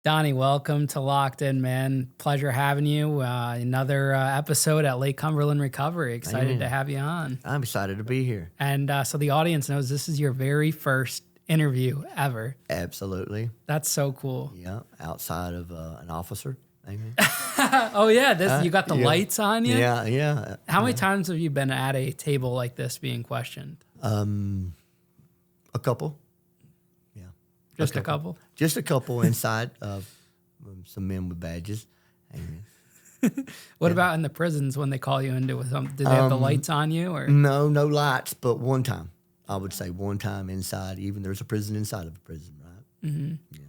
Donnie, welcome to Locked In, man. Pleasure having you. Another episode at Lake Cumberland Recovery. Excited to have you on. I'm excited to be here. And so the audience knows this is your very first interview ever. Absolutely. That's so cool. Yeah, outside of an officer. Amen. Oh, yeah. You got the lights on you? Yeah. How many times have you been at a table like this being questioned? A couple. Yeah. Just a couple? Just a couple inside of some men with badges. Amen. What about in the prisons when they call you into something? Did they have the lights on you? Or No lights, but one time. I would say one time inside. Even there's a prison inside of a prison, right? Mm-hmm. Yeah.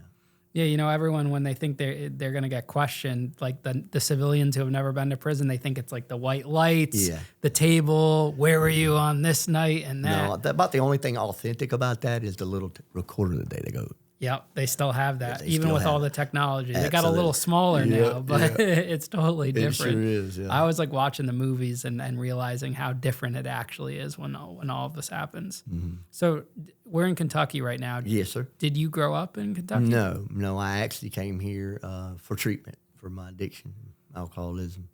Yeah, you know, everyone, when they think they're going to get questioned, like the civilians who have never been to prison, they think it's like the white lights, the table, where were you on this night and that. No, about the only thing authentic about that is the little recorder that they go. Yep, they still have that, Yeah, even with all the technology. They got a little smaller now, but it's totally different. It sure is, yeah. I was like watching the movies and realizing how different it actually is when all of this happens. Mm-hmm. So we're in Kentucky right now. Yes, sir. Did you grow up in Kentucky? No. I actually came here for treatment for my addiction, alcoholism,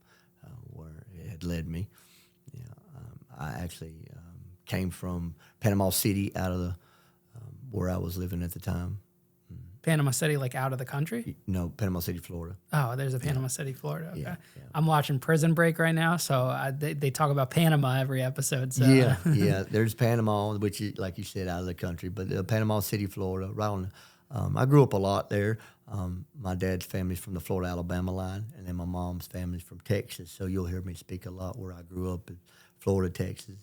where it had led me. Yeah, I actually came from Panama City, out of the where I was living at the time. Panama City, like out of the country? No, Panama City, Florida. Oh, there's a Panama City, Florida. Okay. Yeah. I'm watching Prison Break right now, so they talk about Panama every episode. So. Yeah. There's Panama, which is, like you said, out of the country, but Panama City, Florida, right on. I grew up a lot there. My dad's family's from the Florida-Alabama line, and then my mom's family's from Texas, so you'll hear me speak a lot where I grew up in Florida, Texas,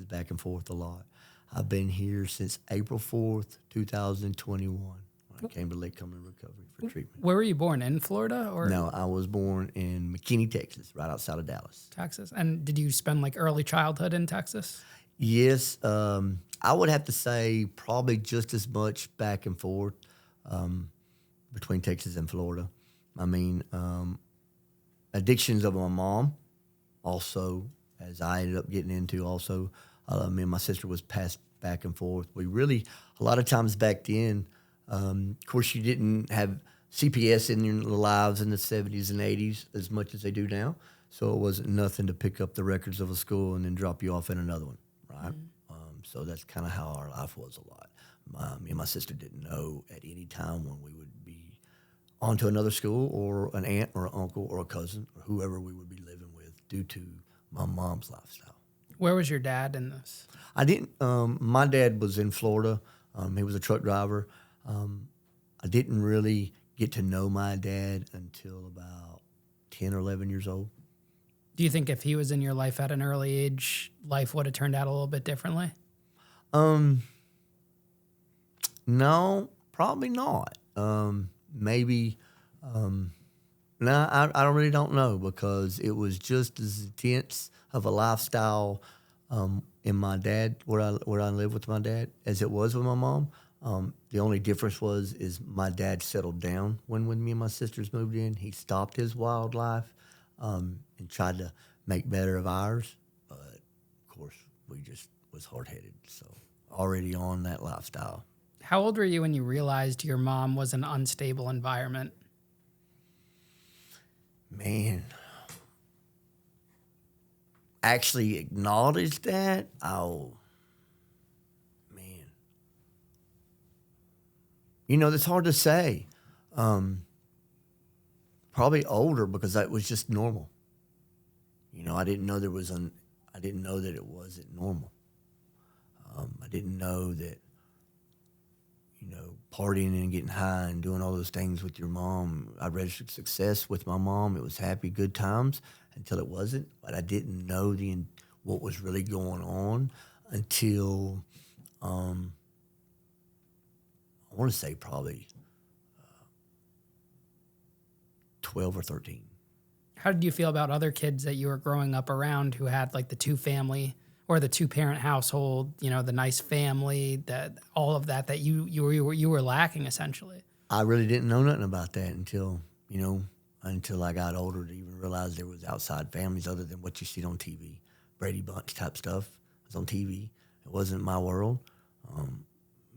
back and forth a lot. I've been here since April 4th, 2021. I came to Lake Cumberland Recovery for treatment. Where were you born? In Florida? Or No, I was born in McKinney, Texas, right outside of Dallas. Texas. And did you spend like early childhood in Texas? Yes. I would have to say probably just as much back and forth between Texas and Florida. I mean, addictions of my mom also, as I ended up getting into also. Me and my sister was passed back and forth. We really, a lot of times back then, of course, you didn't have CPS in your lives in the 70s and 80s as much as they do now. So it wasn't nothing to pick up the records of a school and then drop you off in another one, right? Mm-hmm. So that's kind of how our life was a lot. Me and my sister didn't know at any time when we would be on to another school or an aunt or an uncle or a cousin or whoever we would be living with due to my mom's lifestyle. Where was your dad in this? I didn't. My dad was in Florida. He was a truck driver. I didn't really get to know my dad until about 10 or 11 years old. Do you think if he was in your life at an early age, life would have turned out a little bit differently? No, probably not. Maybe. No, I really don't know, because it was just as intense of a lifestyle in my dad, where I lived with my dad, as it was with my mom. The only difference is my dad settled down when me and my sisters moved in. He stopped his wild life and tried to make better of ours. But, of course, we just was hard-headed, so already on that lifestyle. How old were you when you realized your mom was an unstable environment? Man, actually acknowledged that? Oh, man. You know, that's hard to say. Probably older, because that was just normal. You know, I didn't know that it wasn't normal. I didn't know that, you know, partying and getting high and doing all those things with your mom. I registered success with my mom. It was happy, good times until it wasn't. But I didn't know what was really going on until, I want to say probably 12 or 13. How did you feel about other kids that you were growing up around who had like the two-family or the two-parent household, you know, the nice family, that all of that you were lacking essentially? I really didn't know nothing about that until I got older to even realize there was outside families other than what you see on TV. Brady Bunch type stuff was on TV. It wasn't my world.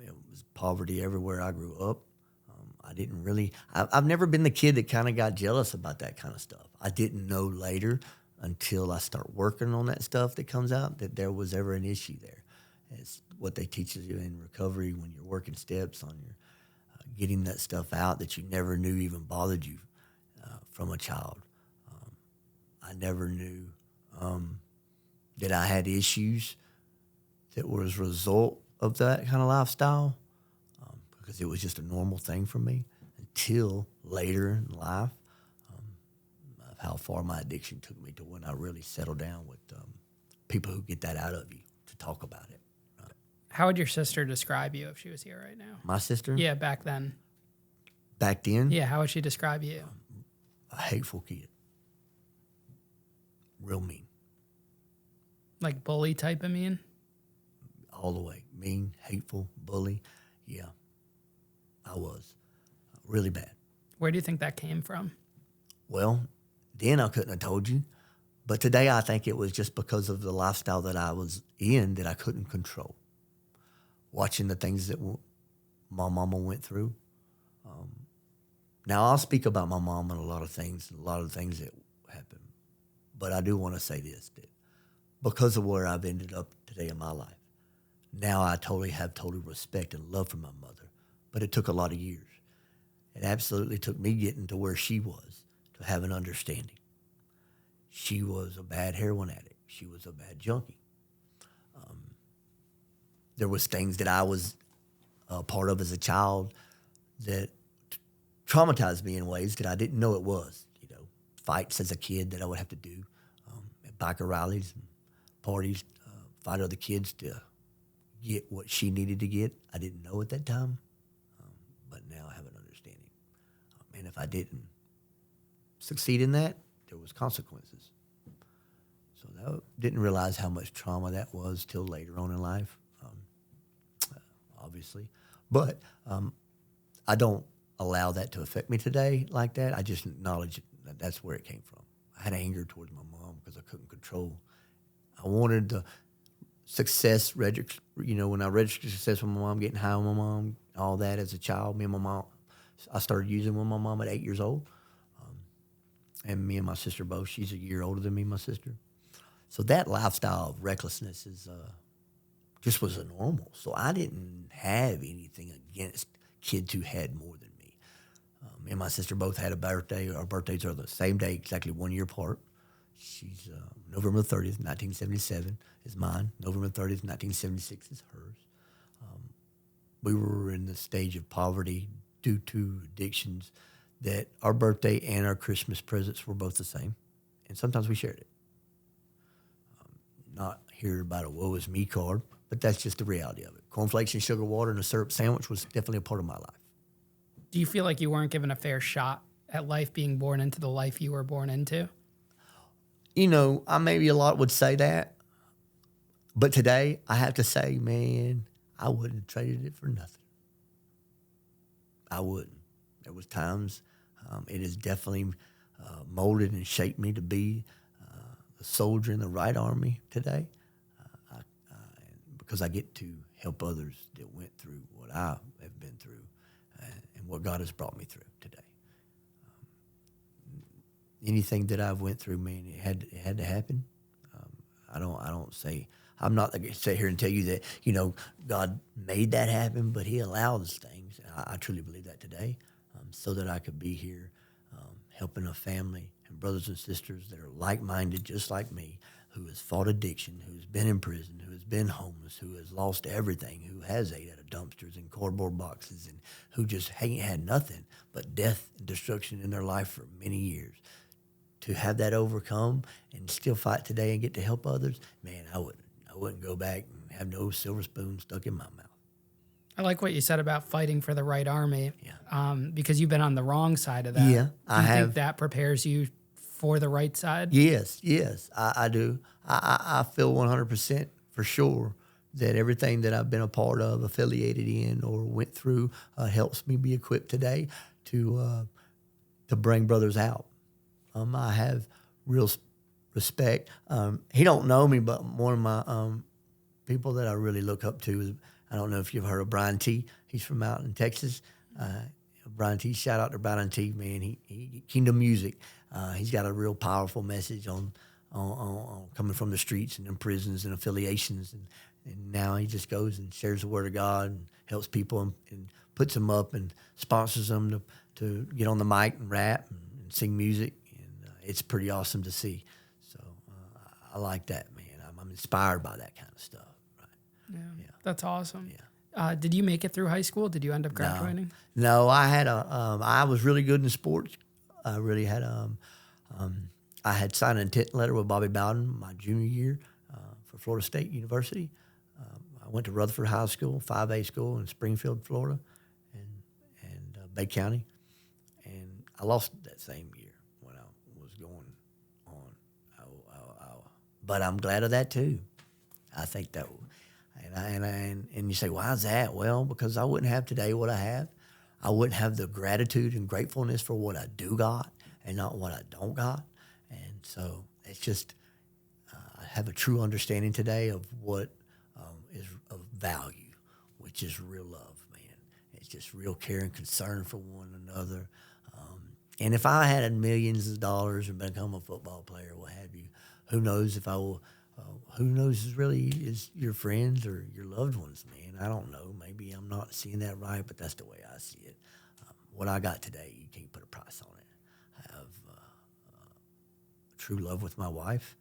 It was poverty everywhere I grew up. I didn't really, I've never been the kid that kind of got jealous about that kind of stuff. I didn't know later until I start working on that stuff that comes out that there was ever an issue there. It's what they teach you in recovery when you're working steps on your getting that stuff out that you never knew even bothered you from a child. I never knew that I had issues that were as a result of that kind of lifestyle because it was just a normal thing for me until later in life of how far my addiction took me to when I really settled down with people who get that out of you to talk about it. How would your sister describe you if she was here right now? My sister? Yeah, back then. Back then? Yeah, how would she describe you? A hateful kid. Real mean. Like bully type of mean? All the way. Mean, hateful, bully. Yeah, I was. Really bad. Where do you think that came from? Well, then I couldn't have told you. But today I think it was just because of the lifestyle that I was in that I couldn't control. Watching the things that my mama went through. Now, I'll speak about my mom and a lot of things that happened. But I do want to say this, that because of where I've ended up today in my life, now I have total respect and love for my mother. But it took a lot of years. It absolutely took me getting to where she was to have an understanding. She was a bad heroin addict. She was a bad junkie. There was things that I was a part of as a child that traumatized me in ways that I didn't know it was. You know, fights as a kid that I would have to do at biker rallies and parties, fight other kids to get what she needed to get. I didn't know at that time, but now I have an understanding. And if I didn't succeed in that, there was consequences. So I didn't realize how much trauma that was till later on in life. Obviously. But I don't allow that to affect me today like that. I just acknowledge that that's where it came from. I had anger towards my mom because I couldn't control. I wanted the success, when I registered success with my mom, getting high with my mom, all that as a child. Me and my mom, I started using with my mom at 8 years old. And me and my sister both, she's a year older than me, my sister. So that lifestyle of recklessness is just was a normal. So I didn't have anything against kids who had more than me. Me and my sister both had a birthday. Our birthdays are the same day, exactly 1 year apart. She's November 30th, 1977 is mine. November 30th, 1976 is hers. We were in the stage of poverty due to addictions that our birthday and our Christmas presents were both the same. And sometimes we shared it. Not hear about a woe is me card, but that's just the reality of it. Cornflakes and sugar water and a syrup sandwich was definitely a part of my life. Do you feel like you weren't given a fair shot at life being born into the life you were born into? You know, maybe a lot would say that. But today, I have to say, man, I wouldn't have traded it for nothing. I wouldn't. There was times it has definitely molded and shaped me to be a soldier in the right army today because I get to help others that went through what I have been through and what God has brought me through today. Anything that I've went through, man, it had to happen. I'm not going to sit here and tell you that, God made that happen, but he allows things. I truly believe that today so that I could be here helping a family and brothers and sisters that are like-minded, just like me, who has fought addiction, who's been in prison, who has been homeless, who has lost everything, who has ate out of dumpsters and cardboard boxes, and who just ain't had nothing but death and destruction in their life for many years. To have that overcome and still fight today and get to help others, man, I wouldn't go back and have no silver spoon stuck in my mouth. I like what you said about fighting for the right army, Yeah. Because you've been on the wrong side of that. Yeah, I think that prepares you for the right side? Yes, I do. I feel 100% for sure that everything that I've been a part of, affiliated in, or went through helps me be equipped today to bring brothers out. I have real respect. He don't know me, but one of my people that I really look up to is, I don't know if you've heard of Brian T. He's from out in Texas. Brian T. Shout out to Brian T. Man, he Kingdom Music. He's got a real powerful message on coming from the streets and in prisons and affiliations, and now he just goes and shares the word of God and helps people and puts them up and sponsors them to get on the mic and rap and sing music, and it's pretty awesome to see. So I like that, man. I'm inspired by that kind of stuff. Right? Yeah, that's awesome. Yeah. Did you make it through high school? Did you end up graduating? No, I had I was really good in sports. I really had I had signed an intent letter with Bobby Bowden my junior year for Florida State University. I went to Rutherford High School, 5A school in Springfield, Florida, and Bay County, and I lost that same year when I was going on. But I'm glad of that too. I think that, and you say, why is that? Well, because I wouldn't have today what I have. I wouldn't have the gratitude and gratefulness for what I do got and not what I don't got. And so it's just, I have a true understanding today of what is of value, which is real love, man. It's just real care and concern for one another. And if I had millions of dollars and become a football player, what have you, who knows if I will, who knows really is your friends or your loved ones, man. I don't know. Maybe I'm not seeing that right, but that's the way I see it. What I got today, you can't put a price on it. I have true love with my wife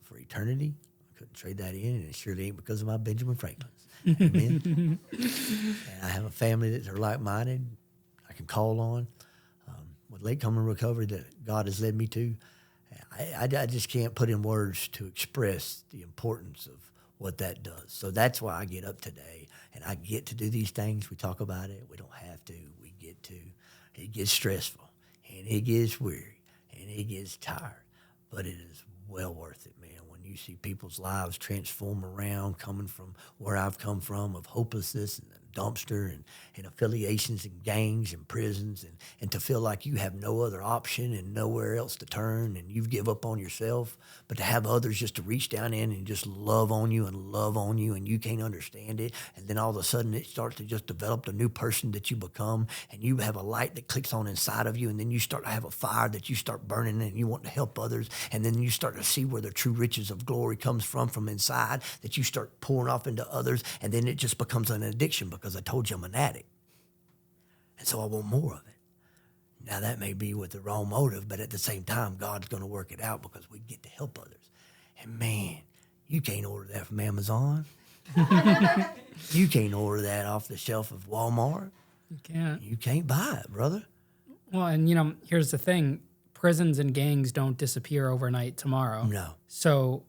for eternity. I couldn't trade that in, and it surely ain't because of my Benjamin Franklins. Amen. And I have a family that are like-minded. I can call on with late coming recovery that God has led me to. I just can't put in words to express the importance of what that does. So that's why I get up today, and I get to do these things. We talk about it. We don't have to. We get to. It gets stressful, and it gets weary, and it gets tired, but it is well worth it, man. When you see people's lives transform around, coming from where I've come from, of hopelessness and a dumpster and affiliations and gangs and prisons, and to feel like you have no other option and nowhere else to turn, and you give up on yourself, but to have others just to reach down in and just love on you, and you can't understand it, and then all of a sudden it starts to just develop the new person that you become, and you have a light that clicks on inside of you, and then you start to have a fire that you start burning, and you want to help others, and then you start to see where the true riches of glory comes from inside, that you start pouring off into others, and then it just becomes an addiction, because I told you I'm an addict, and so I want more of it. Now, that may be with the wrong motive, but at the same time, God's going to work it out because we get to help others. And, man, you can't order that from Amazon. You can't order that off the shelf of Walmart. You can't. You can't buy it, brother. Well, and, here's the thing. Prisons and gangs don't disappear overnight tomorrow. No. So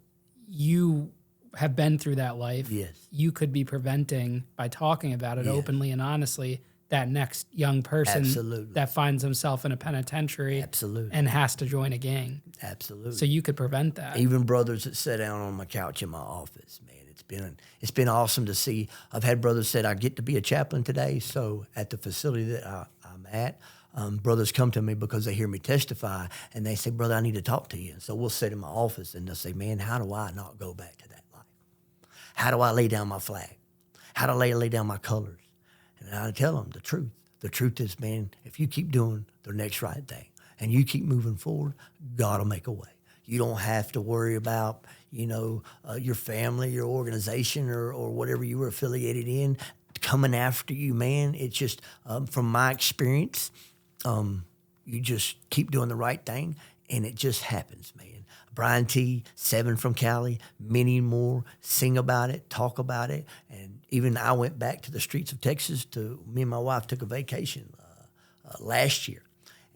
you have been through that life. Yes. You could be preventing, by talking about it Yes. openly and honestly, that next young person Absolutely. that finds himself in a penitentiary Absolutely. and has to join a gang. Absolutely. So you could prevent that. Even brothers that sit down on my couch in my office, man, it's been awesome to see. I've had brothers said, I get to be a chaplain today, so at the facility that I'm at, brothers come to me because they hear me testify, and they say, brother, I need to talk to you. And so we'll sit in my office, and they'll say, man, how do I not go back to that life? How do I lay down my flag? How do I lay down my colors? And I tell them the truth. The truth is, man, if you keep doing the next right thing and you keep moving forward, God will make a way. You don't have to worry about, your family, your organization, or whatever you were affiliated in coming after you, man. It's just, from my experience, you just keep doing the right thing, and it just happens, man. Brian T., 7 from Cali, many more, sing about it, talk about it. And even I went back to the streets of Texas me and my wife took a vacation last year.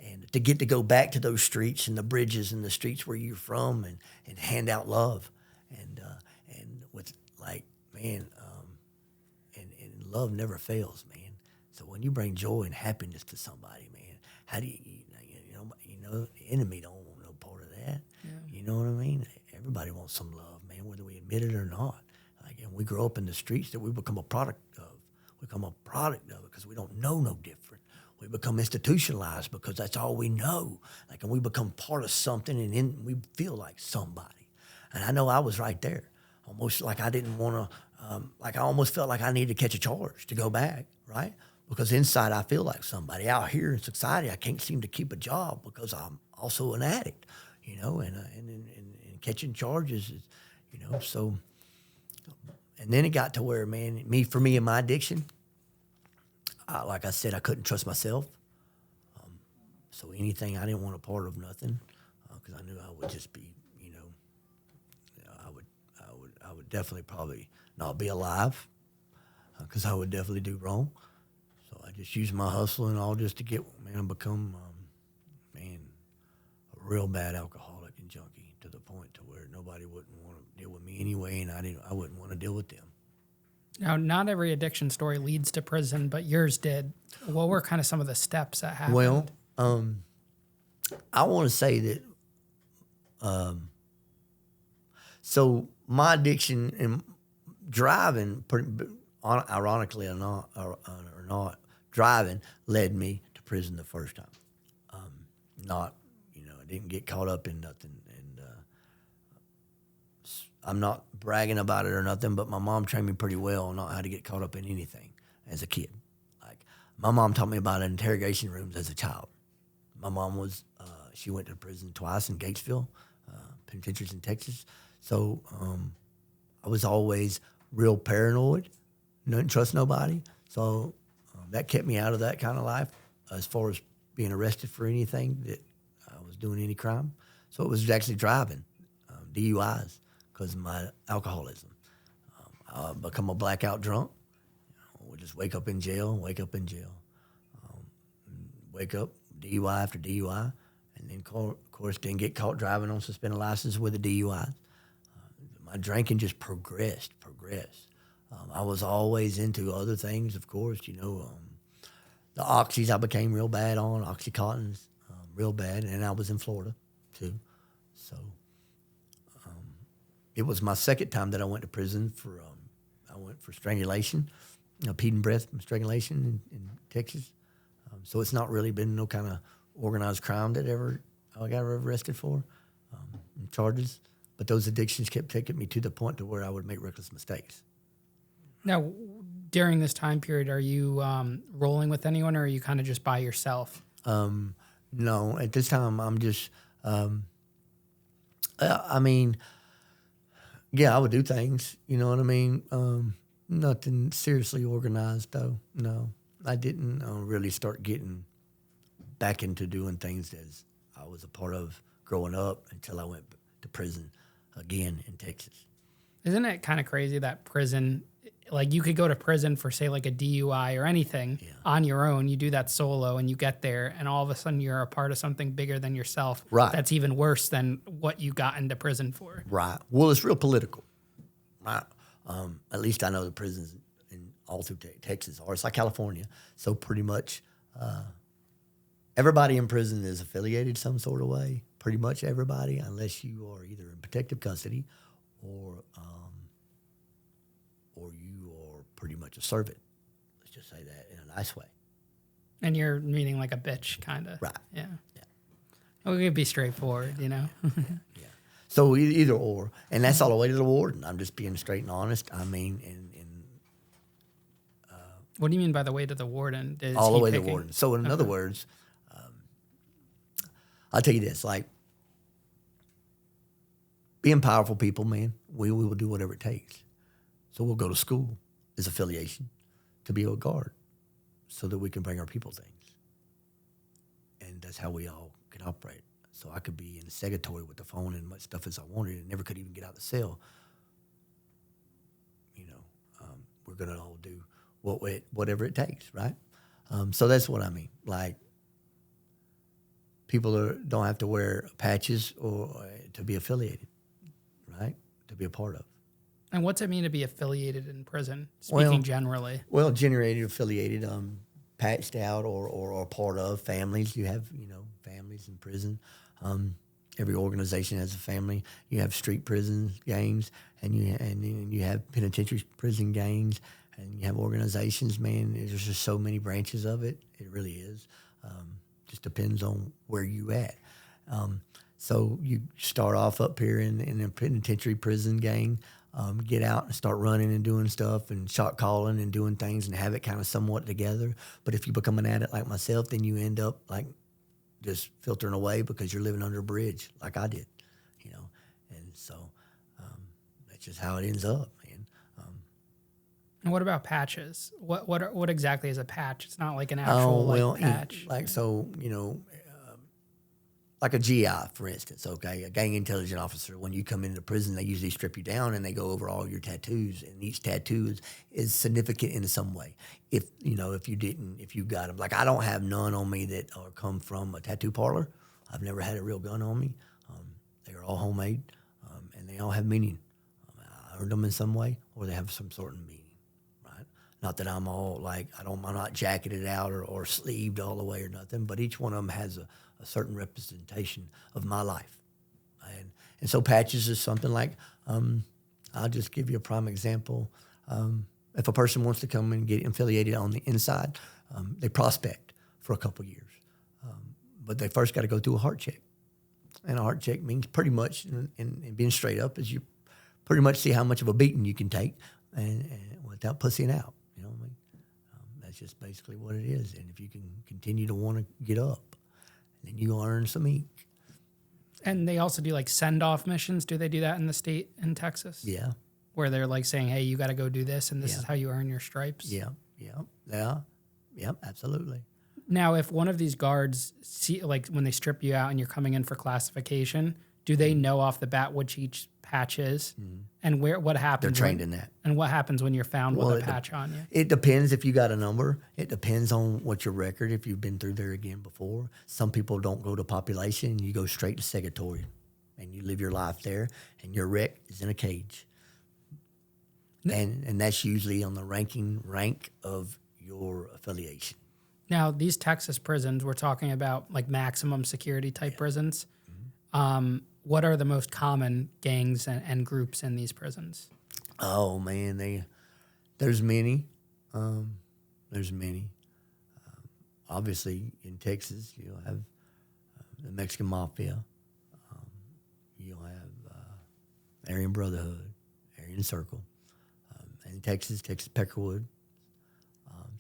And to get to go back to those streets and the bridges and the streets where you're from and hand out love. And with man, and love never fails, man. So when you bring joy and happiness to somebody, man, how do the enemy don't want no part of that. Yeah. You know what I mean? Everybody wants some love, man, whether we admit it or not. And we grow up in the streets that we become a product of. We become a product of it because we don't know no different. We become institutionalized because that's all we know. And we become part of something, and then we feel like somebody. And I know I was right there, almost like I didn't want to. I almost felt like I needed to catch a charge to go back, right? because inside I feel like somebody. Out here in society, I can't seem to keep a job because I'm also an addict, and catching charges, so. And then it got to where, man, for me and my addiction, like I said, I couldn't trust myself. So anything, I didn't want a part of nothing, because I knew I would just be, I would definitely probably not be alive, because I would definitely do wrong. So I just used my hustle and all just to become, a real bad alcoholic and junkie, to the point to where nobody wouldn't want to deal with me anyway, and I wouldn't want to deal with them. Now, not every addiction story leads to prison, but yours did. What were kind of some of the steps that happened? Well, I want to say that, so my addiction and driving, ironically or not, driving led me to prison the first time. I didn't get caught up in nothing, and I'm not bragging about it or nothing, but my mom trained me pretty well on not how to get caught up in anything as a kid. Like, my mom taught me about interrogation rooms as a child. My mom she went to prison twice in Gatesville, penitentiaries in Texas. So I was always real paranoid, didn't trust nobody. So that kept me out of that kind of life as far as being arrested for anything that I was doing any crime. So it was actually driving, DUIs, because of my alcoholism. I become a blackout drunk. Would just wake up in jail, wake up, DUI after DUI, and then, of course, didn't get caught driving on suspended license with a DUI. My drinking just progressed. I was always into other things, of course, the oxys I became real bad on, Oxycontins, real bad, and I was in Florida, too. So it was my second time that I went to prison I went for strangulation, pee and breath strangulation in Texas. So it's not really been no kind of organized crime that I got arrested for, charges. But those addictions kept taking me to the point to where I would make reckless mistakes. Now, during this time period, are you rolling with anyone, or are you kind of just by yourself? No, at this time I'm just, yeah, I would do things, you know what I mean? Nothing seriously organized, though. No, I didn't really start getting back into doing things as I was a part of growing up until I went to prison again in Texas. Isn't it kind of crazy that prison, like, you could go to prison for, say, like a DUI or anything on your own. You do that solo and you get there, and all of a sudden you're a part of something bigger than yourself. Right. That's even worse than what you got into prison for. Right. Well, it's real political. Right. At least I know the prisons in all through Texas are. It's like California. So pretty much everybody in prison is affiliated some sort of way. Pretty much everybody, unless you are either in protective custody or you are pretty much a servant. Let's just say that in a nice way. And you're meaning like a bitch, kind of. Right. Yeah. Well, we could be straightforward, Yeah. So either or. And that's all the way to the warden. I'm just being straight and honest. I mean, what do you mean by the way to the warden? All the way to the warden. So in other words, I'll tell you this, like, being powerful people, man, we will do whatever it takes. So we'll go to school as affiliation to be a guard so that we can bring our people things. And that's how we all can operate. So I could be in the segregatory with the phone and much stuff as I wanted and never could even get out of the cell. We're going to all do whatever it takes, right? So that's what I mean. Like, people don't have to wear patches or to be affiliated, right? To be a part of. And what's it mean to be affiliated in prison, speaking generally? Well, generated, affiliated, patched out or part of families. You have, families in prison. Every organization has a family. You have street prison gangs, and you have penitentiary prison gangs, and you have organizations. Man, there's just so many branches of it. It really is. Just depends on where you at. So you start off up here in a penitentiary prison gang. get out and start running and doing stuff and shot calling and doing things and have it kind of somewhat together. But if you become an addict like myself, then you end up like just filtering away because you're living under a bridge like I did, you know. And so that's just how it ends up, man. And what about patches? What exactly is a patch? It's not like an actual patch. Like, so, you know, like a GI, for instance, okay, a gang intelligence officer, when you come into prison, they usually strip you down and they go over all your tattoos, and each tattoo is significant in some way. If you got them, like I don't have none on me that are come from a tattoo parlor. I've never had a real gun on me. They are all homemade, and they all have meaning. I earned them in some way, or they have some sort of meaning. Not that I'm all like, I'm not jacketed out or sleeved all the way or nothing, but each one of them has a certain representation of my life. And so patches is something like, I'll just give you a prime example. If a person wants to come and get affiliated on the inside, they prospect for a couple years. But they first got to go through a heart check. And a heart check means pretty much, and being straight up, is you pretty much see how much of a beating you can take and without pussying out. You know what I mean? That's just basically what it is. And if you can continue to want to get up, then you earn some ink. And they also do like send-off missions. Do they do that in the state in Texas? Yeah. Where they're like saying, hey, you got to go do this, and this is how you earn your stripes? Yeah, absolutely. Now, if one of these guards, like when they strip you out and you're coming in for classification, do they know off the bat which each patch is? Mm-hmm. And what happens? They're trained in that. And what happens when you're found with a patch on you? It depends if you got a number. It depends on what your record, if you've been through there again before. Some people don't go to population. You go straight to segregatory, and you live your life there, and your rec is in a cage. And that's usually on the rank of your affiliation. Now, these Texas prisons, we're talking about like maximum security type prisons. Mm-hmm. What are the most common gangs and groups in these prisons? Oh man, there's many. Obviously, in Texas, you'll have the Mexican Mafia. You'll have Aryan Brotherhood, Aryan Circle. In Texas Peckerwood,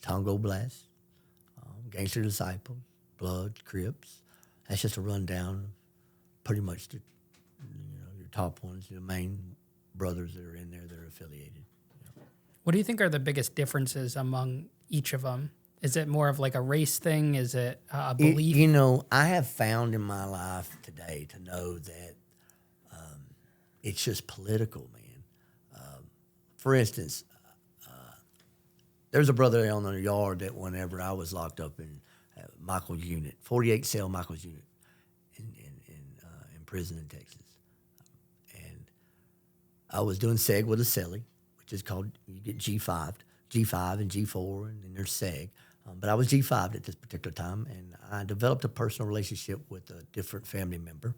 Tongo Blast, Gangster Disciples, Blood, Crips. That's just a rundown of pretty much your top ones, the main brothers that are in there that are affiliated. What do you think are the biggest differences among each of them? Is it more of like a race thing? Is it a belief? I have found in my life today to know that it's just political, man. For instance, there's a brother on the yard that whenever I was locked up in Michael's unit, 48 cell Michael's unit in prison in Texas. And I was doing SEG with a cellie, which is called, you get G5 and G4, and then there's SEG. But I was G5 at this particular time, and I developed a personal relationship with a different family member.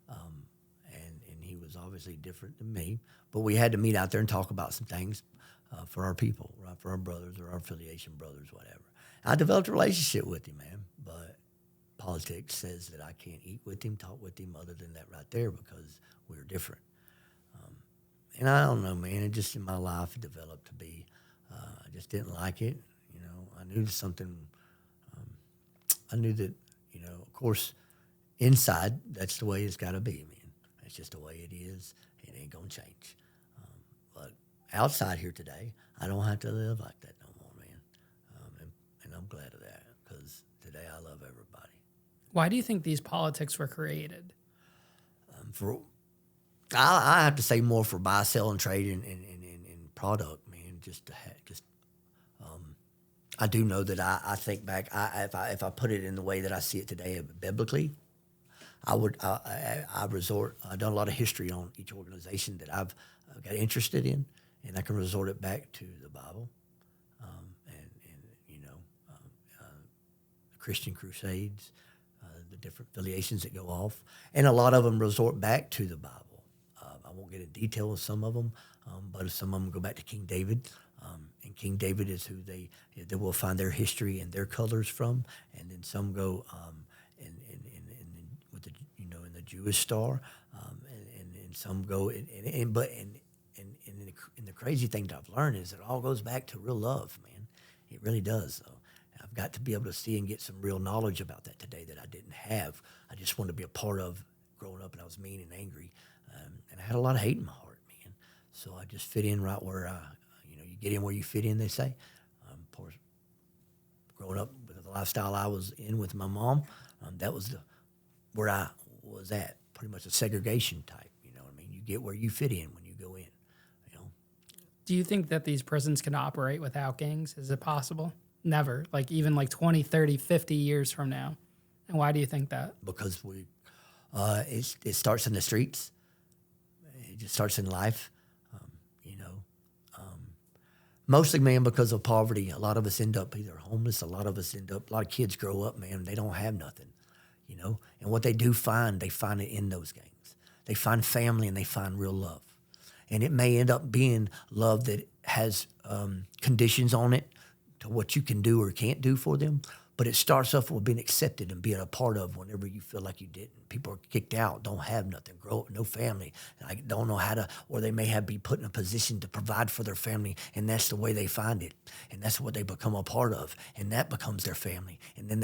And he was obviously different than me. But we had to meet out there and talk about some things for our people, right? For our brothers or our affiliation brothers, whatever. I developed a relationship with him, man. But politics says that I can't eat with him, talk with him other than that right there because we're different. And I don't know, man. It just in my life it developed to be, I just didn't like it. I knew something, I knew that, of course, inside, that's the way it's got to be, man. That's just the way it is. It ain't going to change. But outside here today, I don't have to live like that no more, man. And I'm glad of that because today I love everybody. Why do you think these politics were created? I have to say more for buy, sell, and trade and product, man. I do know that I think back. If I put it in the way that I see it today, biblically, I've done a lot of history on each organization that I've got interested in, and I can resort it back to the Bible, the Christian Crusades, the different affiliations that go off, and a lot of them resort back to the Bible. I won't get in detail with some of them, but some of them go back to King David. And King David is who they will find their history and their colors from, and then some go with the in the Jewish star, and some go in crazy thing that I've learned is it all goes back to real love, man. It really does. So I've got to be able to see and get some real knowledge about that today that I didn't have. I just wanted to be a part of growing up, and I was mean and angry. And I had a lot of hate in my heart, man. So I just fit in right where, you get in where you fit in, they say. Of course, growing up with the lifestyle I was in with my mom, that was where I was at, pretty much a segregation type. You know what I mean? You get where you fit in when you go in, you know. Do you think that these prisons can operate without gangs? Is it possible? Never. Like even like 20, 30, 50 years from now. And why do you think that? Because it starts in the streets. It just starts in life, Mostly, man, because of poverty. A lot of us end up either homeless. A lot of kids grow up, man, they don't have nothing, And what they do find, they find it in those gangs. They find family and they find real love. And it may end up being love that has conditions on it to what you can do or can't do for them. But it starts off with being accepted and being a part of whenever you feel like you didn't. People are kicked out, don't have nothing, grow up, no family, don't know how to, or they may be put in a position to provide for their family, and that's the way they find it. And that's what they become a part of, and that becomes their family. And then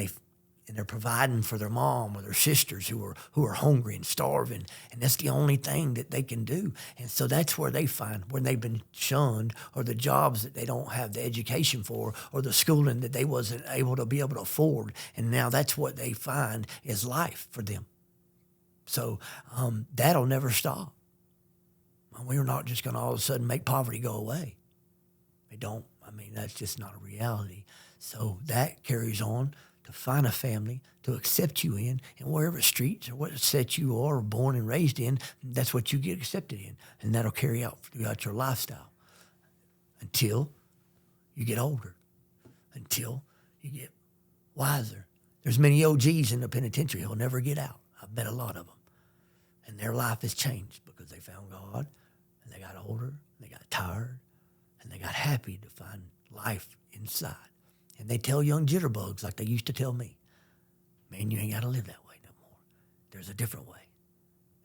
they're providing for their mom or their sisters who are hungry and starving, and that's the only thing that they can do. And so that's where they find when they've been shunned, or the jobs that they don't have the education for, or the schooling that they wasn't able to afford. And now that's what they find is life for them. So that'll never stop. We're not just going to all of a sudden make poverty go away. They don't. I mean, that's just not a reality. So that carries on to find a family to accept you in, and wherever streets or what set you are born and raised in, that's what you get accepted in, and that'll carry out throughout your lifestyle until you get older, until you get wiser. There's many OGs in the penitentiary who'll never get out. I've met a lot of them, and their life has changed because they found God, and they got older, they got tired, and they got happy to find life inside. And they tell young jitterbugs like they used to tell me, man, you ain't got to live that way no more. There's a different way.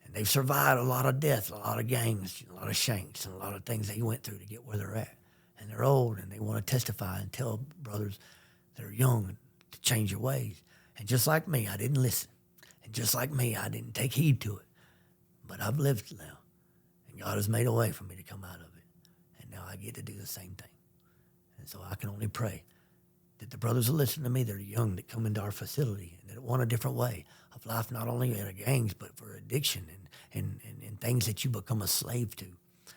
And they've survived a lot of death, a lot of gangs, a lot of shanks, and a lot of things they went through to get where they're at. And they're old, and they want to testify and tell brothers that are young to change your ways. And just like me, I didn't listen. And just like me, I didn't take heed to it. But I've lived now. And God has made a way for me to come out of it. And now I get to do the same thing. And so I can only pray that the brothers that listen to me, that are young, that come into our facility, and that want a different way of life, not only in gangs, but for addiction and things that you become a slave to,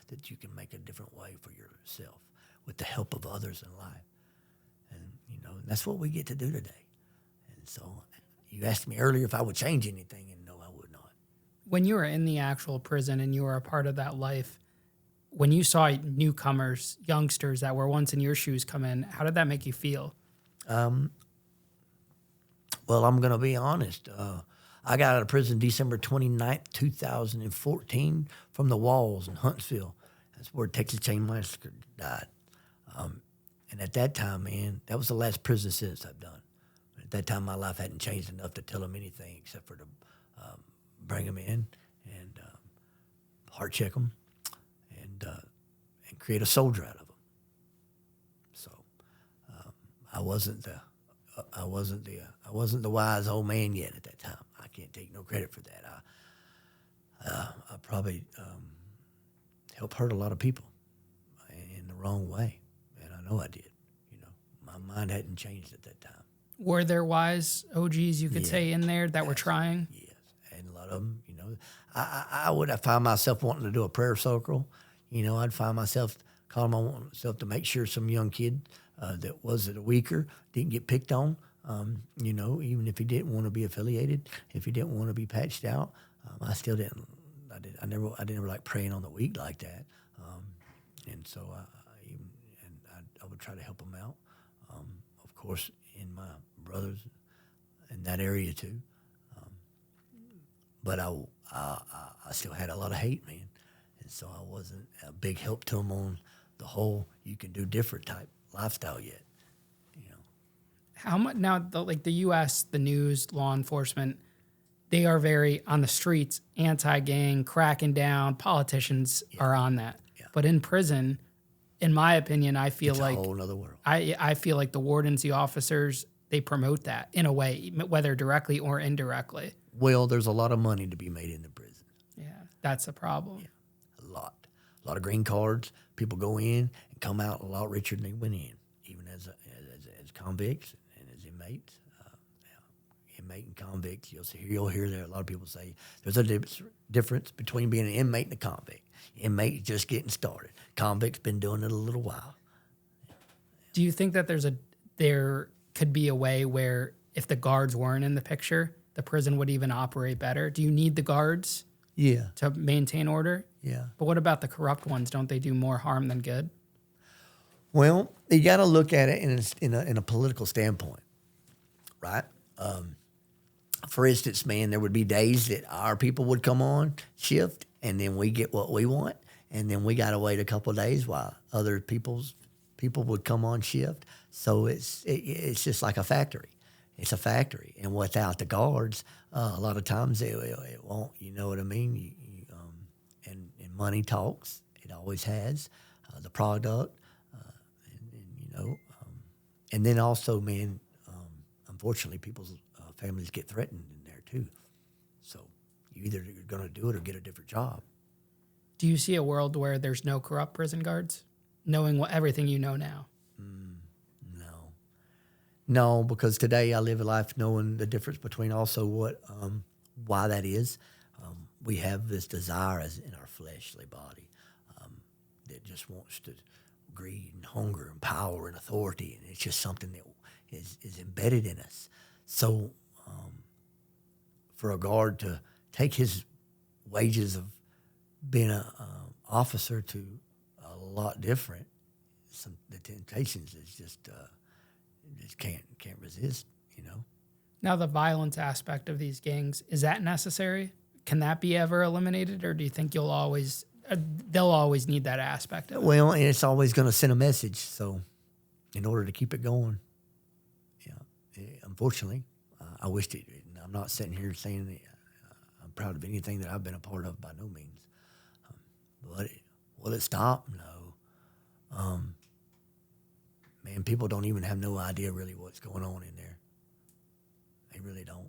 that you can make a different way for yourself with the help of others in life. And, that's what we get to do today. And so you asked me earlier if I would change anything, and no, I would not. When you were in the actual prison and you were a part of that life, when you saw newcomers, youngsters that were once in your shoes come in, how did that make you feel? Well, I'm going to be honest. I got out of prison December 29th, 2014 from the Walls in Huntsville. That's where Texas Chain Massacre died. And at that time, man, that was the last prison sentence I've done. At that time, my life hadn't changed enough to tell them anything except for to bring them in and heart check them and create a soldier out of them. So I wasn't the wise old man yet at that time. I can't take no credit for that. I probably helped hurt a lot of people in the wrong way, and I know I did. My mind hadn't changed at that time. Were there wise OGs you could say in there that were trying? Yes, and a lot of them. I would find myself wanting to do a prayer circle. I'd find myself calling on myself to make sure some young kid that was weaker didn't get picked on. Even if he didn't want to be affiliated, if he didn't want to be patched out, I still didn't. I never like praying on the weak like that. And so I would try to help them out. Of course, in my brothers in that area too. But I still had a lot of hate, man. And so I wasn't a big help to them on the whole you can do different type lifestyle yet. How much now? The U.S., the news, law enforcement, they are very on the streets, anti-gang, cracking down. Politicians are on that. Yeah. But in prison, in my opinion, I feel It's like a whole nother world. I feel like the wardens, the officers, they promote that in a way, whether directly or indirectly. Well, there's a lot of money to be made in the prison. Yeah, that's the problem. A lot. A lot of green cards. People go in and come out a lot richer than they went in, even as convicts and as inmates. Inmate and convicts, you'll hear there a lot of people say there's a difference between being an inmate and a convict. Inmate is just getting started. Convict's been doing it a little while. Do you think that there could be a way where if the guards weren't in the picture, the prison would even operate better? Do you need the guards Yeah. to maintain order? Yeah. But what about the corrupt ones? Don't they do more harm than good? Well, you got to look at it in a political standpoint, right? For instance, man, there would be days that our people would come on shift, and then we get what we want, and then we got to wait a couple of days while other people would come on shift. So it's just like a factory. It's a factory, and without the guards, a lot of times it won't. You know what I mean? And money talks. It always has. The product, and then also, man, unfortunately, people's families get threatened in there too. So you either you're going to do it or get a different job. Do you see a world where there's no corrupt prison guards, knowing everything you know now? No, because today I live a life knowing the difference between also why that is. We have this desire in our fleshly body that just wants to greed and hunger and power and authority, and it's just something that is embedded in us. So for a guard to take his wages of being an officer to a lot different, the temptations is just can't resist, Now, the violence aspect of these gangs, is that necessary? Can that be ever eliminated, or do you think they'll always need that aspect of it? Well, and it's always going to send a message. So, in order to keep it going, unfortunately, I wished it. I'm not sitting here saying that I'm proud of anything that I've been a part of by no means. But will it stop? No. Man, people don't even have no idea really what's going on in there. They really don't.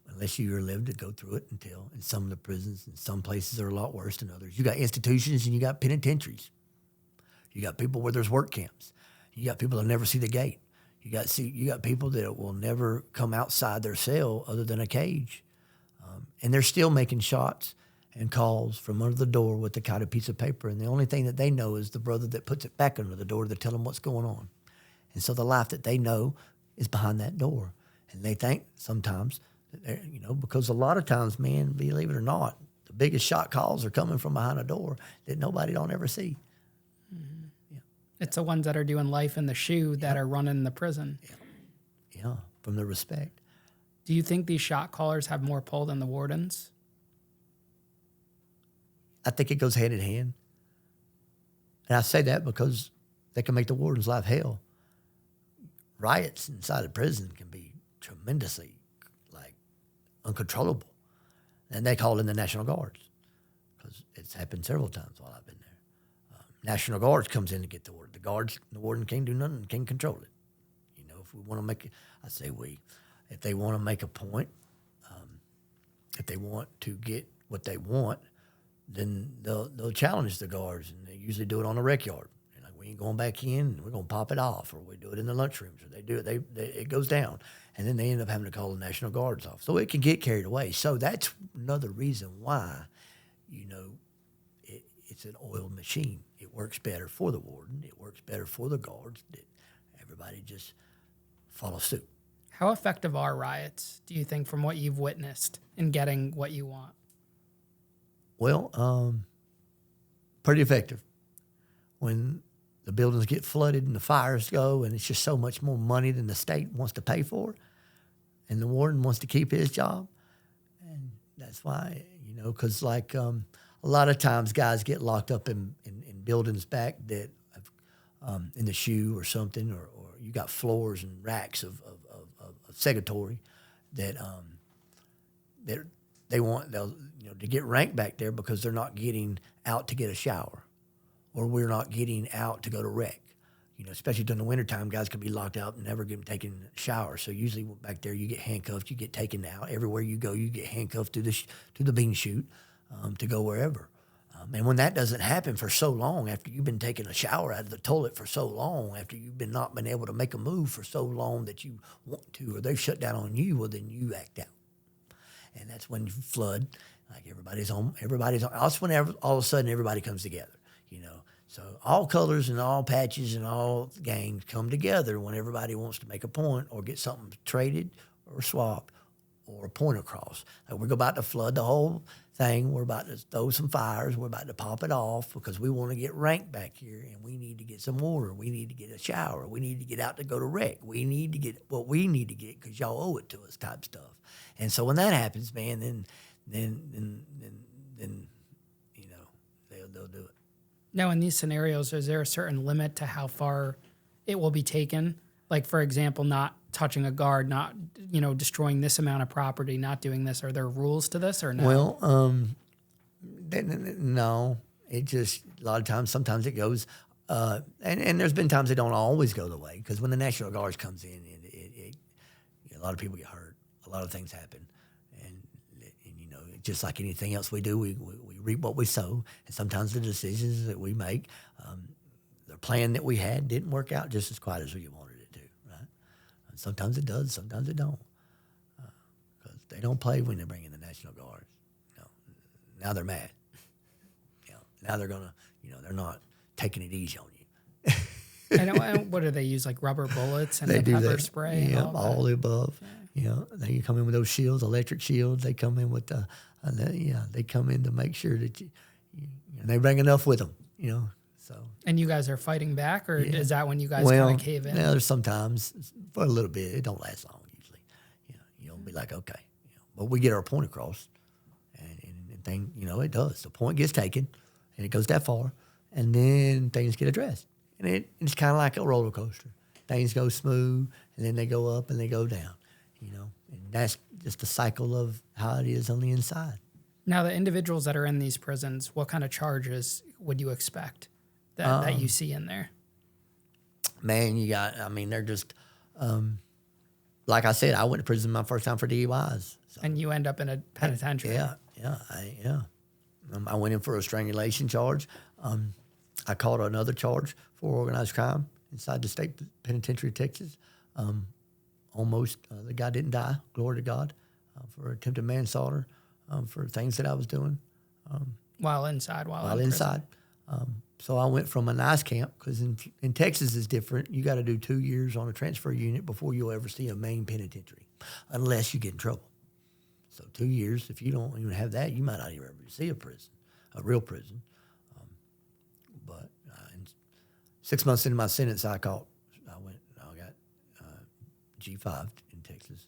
Unless you lived to go through it until in some of the prisons, and some places are a lot worse than others. You got institutions and you got penitentiaries. You got people where there's work camps. You got people that never see the gate. You got people that will never come outside their cell other than a cage. And they're still making shots and calls from under the door with the kind of piece of paper. And the only thing that they know is the brother that puts it back under the door to tell them what's going on. And so the life that they know is behind that door. And they think sometimes, that because a lot of times, man, believe it or not, the biggest shot calls are coming from behind a door that nobody don't ever see. Mm-hmm. Yeah. It's the ones that are doing life in the shoe that are running the prison. Yeah, from the respect. Do you think these shot callers have more pull than the wardens? I think it goes hand in hand. And I say that because they can make the warden's life hell. Riots inside the prison can be tremendously, uncontrollable. And they call in the National Guards because it's happened several times while I've been there. National Guards comes in to get the warden. The warden can't do nothing, can't control it. If we want to make it, I say if they want to make a point, if they want to get what they want, then they'll challenge the guards, and they usually do it on the rec yard. We ain't going back in, we're going to pop it off, or we do it in the lunchrooms, or they do it, it goes down. And then they end up having to call the National Guards off. So it can get carried away. So that's another reason why, it's an oiled machine. It works better for the warden. It works better for the guards. That everybody just follow suit. How effective are riots, do you think, from what you've witnessed in getting what you want? Well, pretty effective. When the buildings get flooded and the fires go, and it's just so much more money than the state wants to pay for, and the warden wants to keep his job. And that's why, because a lot of times guys get locked up in buildings back that have, in the shoe or something, or you got floors and racks of segregatory that they'll to get ranked back there because they're not getting out to get a shower, or we're not getting out to go to rec. You know, especially during the wintertime, guys could be locked out and never get taken a shower. So usually back there, you get handcuffed, you get taken out. Everywhere you go, you get handcuffed to the bean chute to go wherever. And when that doesn't happen for so long, after you've been taking a shower out of the toilet for so long, after you've been not been able to make a move for so long that you want to, or they've shut down on you, well, then you act out. And that's when you flood, like everybody's on. That's when all of a sudden everybody comes together, you know. So all colors and all patches and all gangs come together when everybody wants to make a point or get something traded or swapped or a point across. Like we're about to flood the whole thing. We're about to throw some fires. We're about to pop it off because we want to get ranked back here and we need to get some water. We need to get a shower. We need to get out to go to rec. We need to get what we need to get because y'all owe it to us type stuff. And so when that happens, man, then you know, they'll do it. Now, in these scenarios, is there a certain limit to how far it will be taken? Like, for example, not touching a guard, not, you know, destroying this amount of property, not doing this. Are there rules to this or no? Well, no. It just, a lot of times, sometimes it goes, and there's been times it don't always go the way, because when the National Guard comes in, a lot of people get hurt. A lot of things happen. And you know, just like anything else we do, we reap what we sow. And sometimes the decisions that we make, the plan that we had didn't work out just as quite as we wanted it to, right? And sometimes it does, sometimes it don't. Because they don't play when they bring in the National Guard. You know, now they're mad. You know, now they're going to, you know, they're not taking it easy on you. And what do they use, like rubber bullets and the pepper spray? Yeah, and all the above. Yeah. You know, they come in with those shields, electric shields. They come in with they come in to make sure that you they bring enough with them. You know, so. And you guys are fighting back, or is that when you guys kind of cave in? Yeah, there's sometimes for a little bit. It don't last long usually. You know, you'll be like, okay, you know, but we get our point across, and thing, you know, it does. The point gets taken, and it goes that far, and then things get addressed. And it's kind of like a roller coaster. Things go smooth, and then they go up and they go down, you know. And that's just a cycle of how it is on the inside. Now, the individuals that are in these prisons, what kind of charges would you expect that you see in there? Man, they're just, like I said, I went to prison my first time for DUIs. So. And you end up in a penitentiary. Yeah. I went in for a strangulation charge. I caught another charge for organized crime inside the state penitentiary of Texas. Almost, the guy didn't die, glory to God, for attempted manslaughter, for things that I was doing. While inside. So I went from a nice camp, because in Texas is different. You got to do 2 years on a transfer unit before you'll ever see a main penitentiary, unless you get in trouble. So 2 years, if you don't even have that, you might not even ever see a prison, a real prison. But 6 months into my sentence, I got G5 in Texas,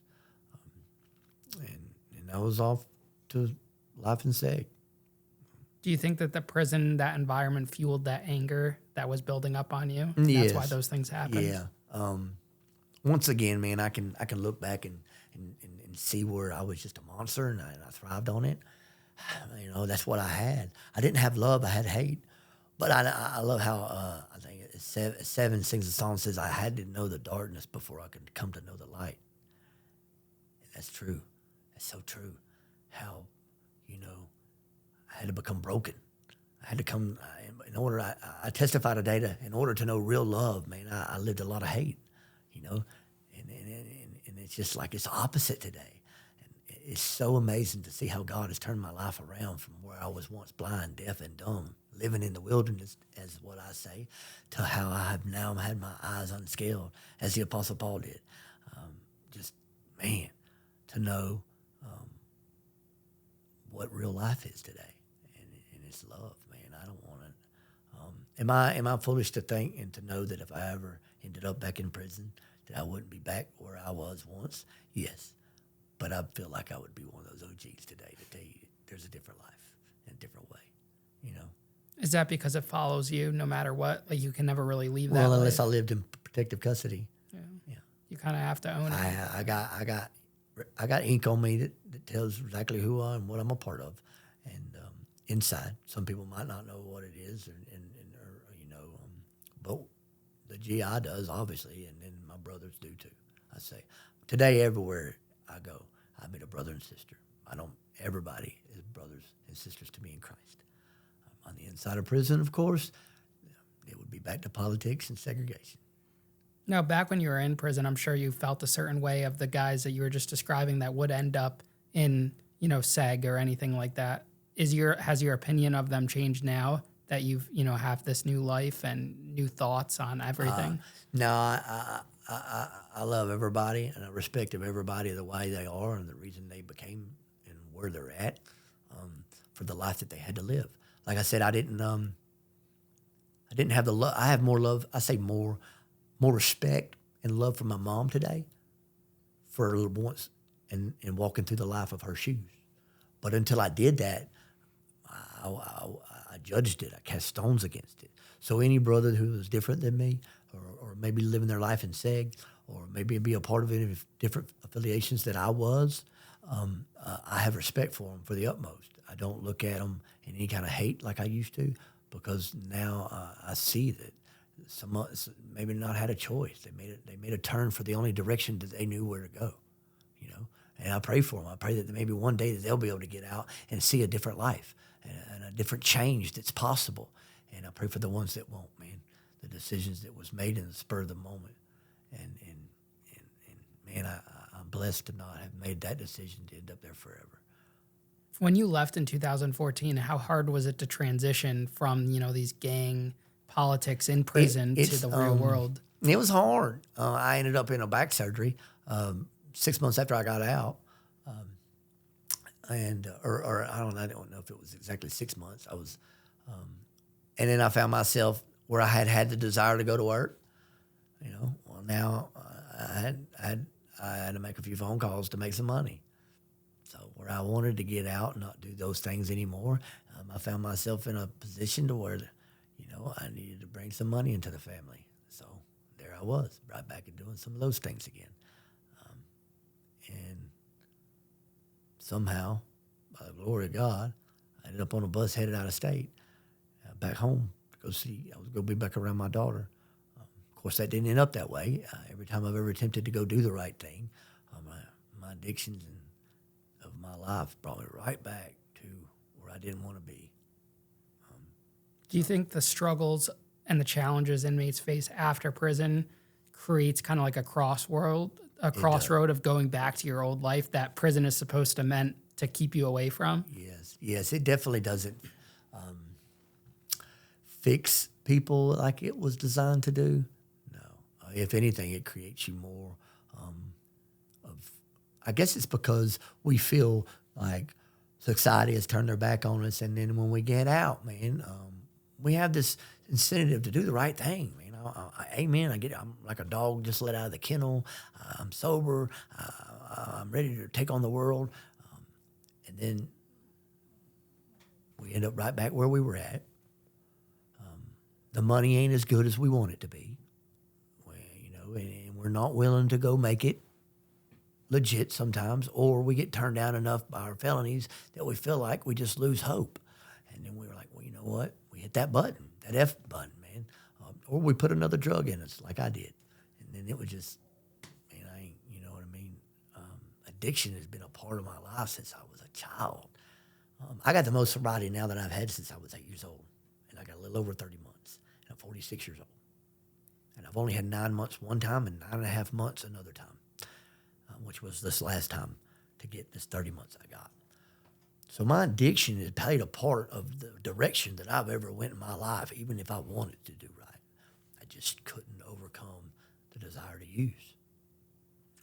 and I was off to life and seg. Do you think that the prison, that environment, fueled that anger that was building up on you? Yes. That's why those things happened. Yeah. Once again, man, I can look back and see where I was just a monster, and I thrived on it. You know, that's what I had. I didn't have love; I had hate. But I love how I think Seven sings a song that says, "I had to know the darkness before I could come to know the light." And that's true. That's so true. How, you know, I had to become broken. I had to come in order. I testify today that in order to know real love, man, I lived a lot of hate. You know, and it's just like it's opposite today. And it's so amazing to see how God has turned my life around from where I was once blind, deaf, and dumb, living in the wilderness, as what I say, to how I have now had my eyes unscaled, as the Apostle Paul did. Just, man, to know what real life is today, and it's love, man. I don't want it. Am I foolish to think and to know that if I ever ended up back in prison, that I wouldn't be back where I was once? Yes, but I feel like I would be one of those OGs today to tell you there's a different life and a different way, you know. Is that because it follows you no matter what? Like you can never really leave that. Well, unless I lived in protective custody. Yeah. You kind of have to own it. I got ink on me that tells exactly who I am and what I'm a part of. And inside, some people might not know what it is, or but the GI does, obviously, and then my brothers do too. I say, today, everywhere I go, I meet a brother and sister. Everybody is brothers and sisters to me in Christ. On the inside of prison, of course, it would be back to politics and segregation. Now, back when you were in prison, I'm sure you felt a certain way of the guys that you were just describing that would end up in, seg or anything like that. Has your opinion of them changed now that you've, have this new life and new thoughts on everything? No, I love everybody, and I respect everybody the way they are and the reason they became and where they're at, for the life that they had to live. Like I said, I didn't have the love. I have more love. I say more respect and love for my mom today for once and walking through the life of her shoes. But until I did that, I judged it. I cast stones against it. So any brother who was different than me, or maybe living their life in seg, or maybe be a part of any different affiliations that I was, I have respect for them for the utmost. I don't look at them in any kind of hate like I used to, because now I see that some maybe not had a choice. They made a turn for the only direction that they knew where to go, And I pray for them. I pray that maybe one day that they'll be able to get out and see a different life and a different change that's possible. And I pray for the ones that won't, man. The decisions that was made in the spur of the moment, and man, I'm blessed to not have made that decision to end up there forever. When you left in 2014, how hard was it to transition from, these gang politics in prison to the real world? It was hard. I ended up in a back surgery 6 months after I got out. Or I don't know if it was exactly 6 months. I was, and then I found myself where I had the desire to go to work. Well, now I had to make a few phone calls to make some money. So where I wanted to get out and not do those things anymore, I found myself in a position to where, I needed to bring some money into the family. So there I was, right back and doing some of those things again. And somehow, by the glory of God, I ended up on a bus headed out of state, back home to go see. I was going to be back around my daughter. Of course, that didn't end up that way. Every time I've ever attempted to go do the right thing, my addictions of my life brought me right back to where I didn't want to be. Do you think the struggles and the challenges inmates face after prison creates kind of like a crossroad of going back to your old life that prison is supposed to meant to keep you away from? Yes, it definitely doesn't fix people like it was designed to do. No, if anything, it creates you more of. I guess it's because we feel like society has turned their back on us, and then when we get out, man, we have this incentive to do the right thing, man. Amen. I'm like a dog just let out of the kennel. I'm sober. I'm ready to take on the world. And then we end up right back where we were at. The money ain't as good as we want it to be. And we're not willing to go make it legit sometimes, or we get turned down enough by our felonies that we feel like we just lose hope. And then we were like, well, you know what? We hit that button, that F button, man. Or we put another drug in us like I did. And then it was just, man, you know what I mean? Addiction has been a part of my life since I was a child. I got the most sobriety now that I've had since I was 8 years old. And I got a little over 30 months. And I'm 46 years old. And I've only had 9 months one time and 9.5 months another time, which was this last time to get this 30 months I got. So my addiction has played a part of the direction that I've ever went in my life, even if I wanted to do right. I just couldn't overcome the desire to use.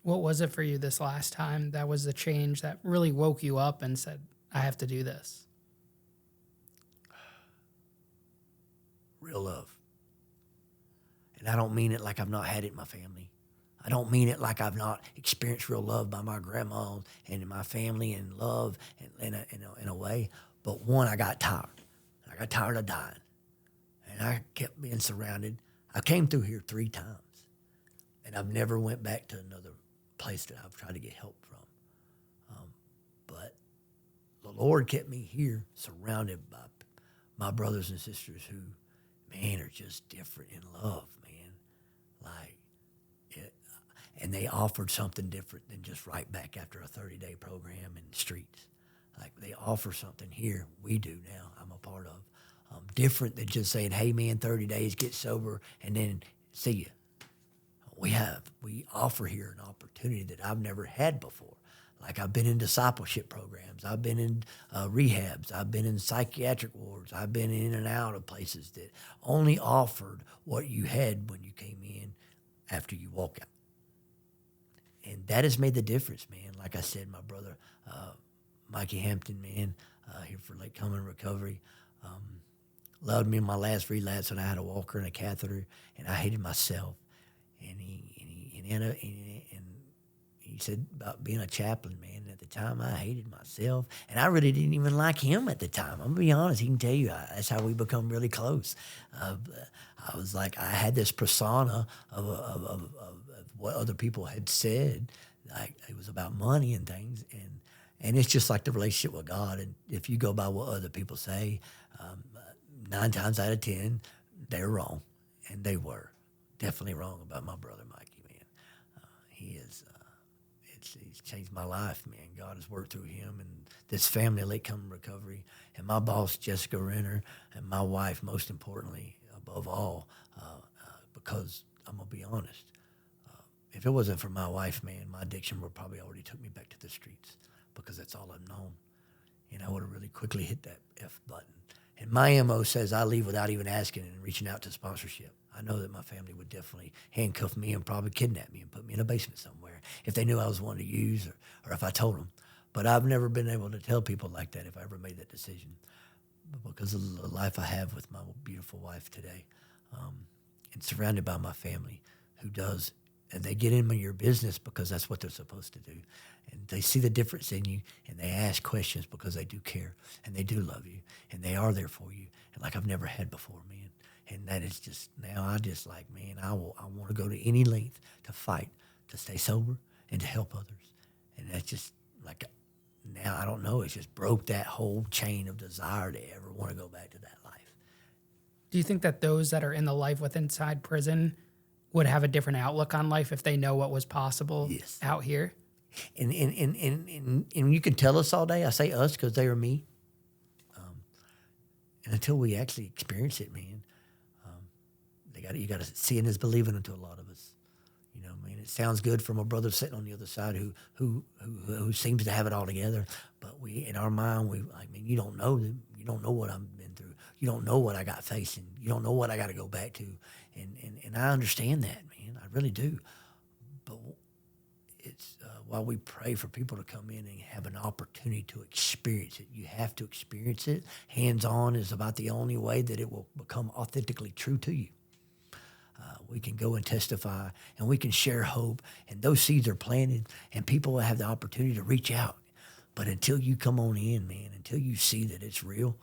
What was it for you this last time that was the change that really woke you up and said, I have to do this? Real love. And I don't mean it like I've not had it in my family. I don't mean it like I've not experienced real love by my grandma and my family and love in a way. But one, I got tired. I got tired of dying. And I kept being surrounded. I came through here 3 times. And I've never went back to another place that I've tried to get help from. But the Lord kept me here surrounded by my brothers and sisters who man, are just different in love, man. Like, and they offered something different than just right back after a 30-day program in the streets. Like, they offer something here we do now, I'm a part of. Different than just saying, hey, man, 30 days, get sober, and then see you. We offer here an opportunity that I've never had before. Like, I've been in discipleship programs. I've been in rehabs. I've been in psychiatric wards. I've been in and out of places that only offered what you had when you came in after you walk out. And that has made the difference, man. Like I said, my brother, Mikey Hampton, man, here for Lake Common Recovery, loved me in my last relapse when I had a walker and a catheter, and I hated myself. And he said about being a chaplain, man. At the time, I hated myself, and I really didn't even like him at the time. I'm gonna be honest. He can tell you that's how we become really close. I was like, I had this persona of what other people had said, like it was about money and things, and it's just like the relationship with God. And if you go by what other people say, 9 times out of 10, they're wrong, and they were definitely wrong about my brother Mikey, man. He's changed my life, man. God has worked through him and this family, Lake Common Recovery, and my boss, Jessica Renner, and my wife, most importantly, above all, because I'm going to be honest, if it wasn't for my wife, man, my addiction would probably already took me back to the streets because that's all I've known. And I would have really quickly hit that F button. And my MO says I leave without even asking and reaching out to sponsorship. I know that my family would definitely handcuff me and probably kidnap me and put me in a basement somewhere if they knew I was one to use or if I told them. But I've never been able to tell people like that if I ever made that decision. But because of the life I have with my beautiful wife today, and surrounded by my family who does, and they get in your business because that's what they're supposed to do. And they see the difference in you, and they ask questions because they do care, and they do love you, and they are there for you, and like I've never had before, man. And that is just, now I just like, man, I want to go to any length to fight, to stay sober, and to help others. And that's just like, now I don't know, it's just broke that whole chain of desire to ever want to go back to that life. Do you think that those that are in the life with inside prison would have a different outlook on life if they know what was possible out here? And you can tell us all day. I say us because they are me. And until we actually experience it, man, you got to see it as believing into a lot of us. You know, man, it sounds good from a brother sitting on the other side who seems to have it all together. But we, in our mind, you don't know them. You don't know what I've been through. You don't know what I got facing. You don't know what I got to go back to. And I understand that, man. I really do. But it's while we pray for people to come in and have an opportunity to experience it, you have to experience it. Hands-on is about the only way that it will become authentically true to you. We can go and testify, and we can share hope, and those seeds are planted, and people will have the opportunity to reach out. But until you come on in, man, until you see that it's real,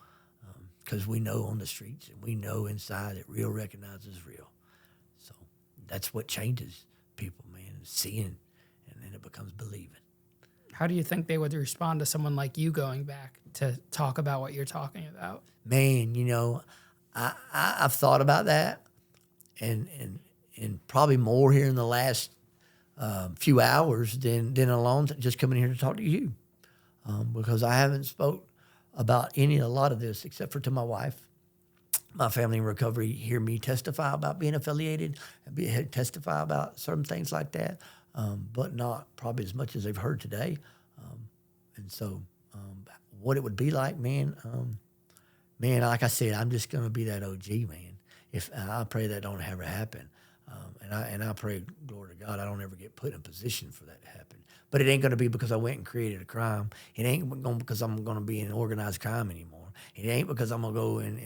because we know on the streets and we know inside that real recognizes real. So that's what changes people, man, seeing, and then it becomes believing. How do you think they would respond to someone like you going back to talk about what you're talking about? Man, you know, I've thought about that. And probably more here in the last few hours than a long time just coming here to talk to you, because I haven't spoke about a lot of this except for to my wife. My family in recovery hear me testify about being affiliated and testify about certain things like that, but not probably as much as they've heard today. And so what it would be like, man, like I said, I'm just going to be that OG, man. If I pray that don't ever happen, and I pray, glory to God, I don't ever get put in a position for that to happen. But it ain't going to be because I went and created a crime. It ain't going because I'm going to be in organized crime anymore. It ain't because I'm going to go and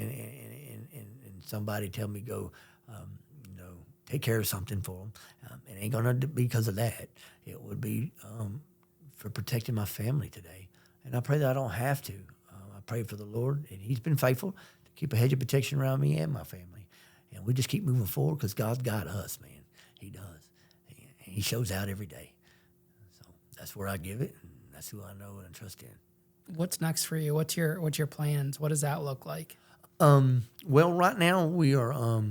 somebody tell me go, take care of something for them. It ain't going to be because of that. It would be for protecting my family today. And I pray that I don't have to. I pray for the Lord, and He's been faithful to keep a hedge of protection around me and my family. And we just keep moving forward because God's got us, man. He does. And He shows out every day. So that's where I give it, and that's who I know and trust in. What's next for you? What's your plans? What does that look like? Well, right now we are.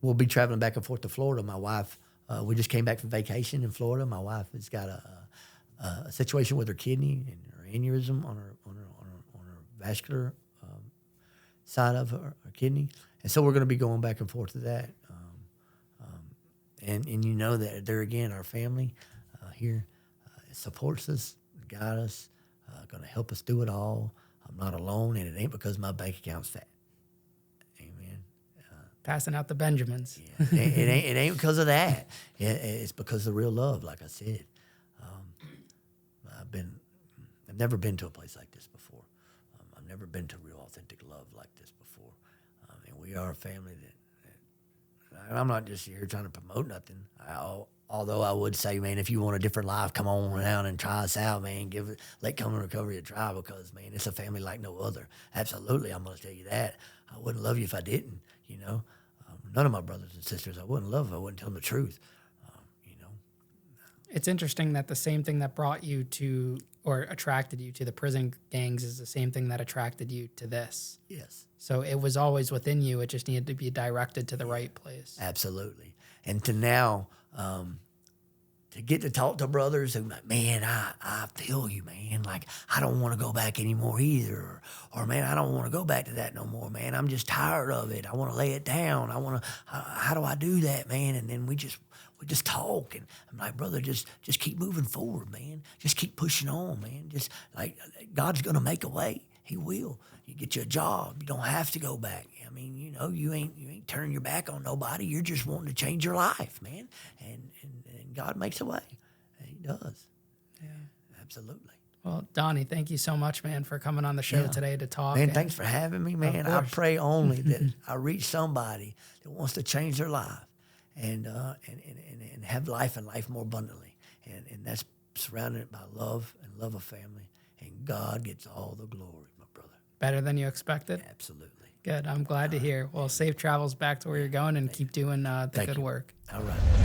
We'll be traveling back and forth to Florida. My wife. We just came back from vacation in Florida. My wife has got a situation with her kidney and her aneurysm on her vascular side of her kidney, and so we're going to be going back and forth to that. And you know that there again, our family here supports us, guide us, going to help us do it all. I'm not alone, and it ain't because my bank account's fat. Amen. Passing out the Benjamins. Yeah, it ain't because of that. It's because of real love, like I said. I've never been to a place like this before. I've never been to real authentic love like this before. And we are a family that I'm not just here trying to promote nothing. Although I would say, man, if you want a different life, come on around and try us out, man. Let Come and Recovery a try, because, man, it's a family like no other. Absolutely, I'm going to tell you that. I wouldn't love you if I didn't, you know. None of my brothers and sisters I wouldn't love if I wouldn't tell them the truth, you know. It's interesting that the same thing that brought you to or attracted you to the prison gangs is the same thing that attracted you to this. Yes. So it was always within you. It just needed to be directed to the right place. Absolutely. And to now, to get to talk to brothers who, man, I feel you, man. Like, I don't want to go back anymore either. Or, man, I don't want to go back to that no more, man. I'm just tired of it. I want to lay it down. How do I do that, man? And then we just talk, and I'm like, brother, just keep moving forward, man. Just keep pushing on, man. Just like, God's gonna make a way. He will. You get you a job. You don't have to go back. I mean, you know, you ain't turning your back on nobody. You're just wanting to change your life, man. And God makes a way. And He does. Yeah, absolutely. Well, Donnie, thank you so much, man, for coming on the show today to talk. Man, thanks for having me, man. I pray only that I reach somebody that wants to change their life and have life and life more abundantly. And that's surrounded by love and love of family. And God gets all the glory, my brother. Better than you expected? Absolutely. Good. I'm glad to hear. Well, safe travels back to where you're going, and keep doing the good work. All right.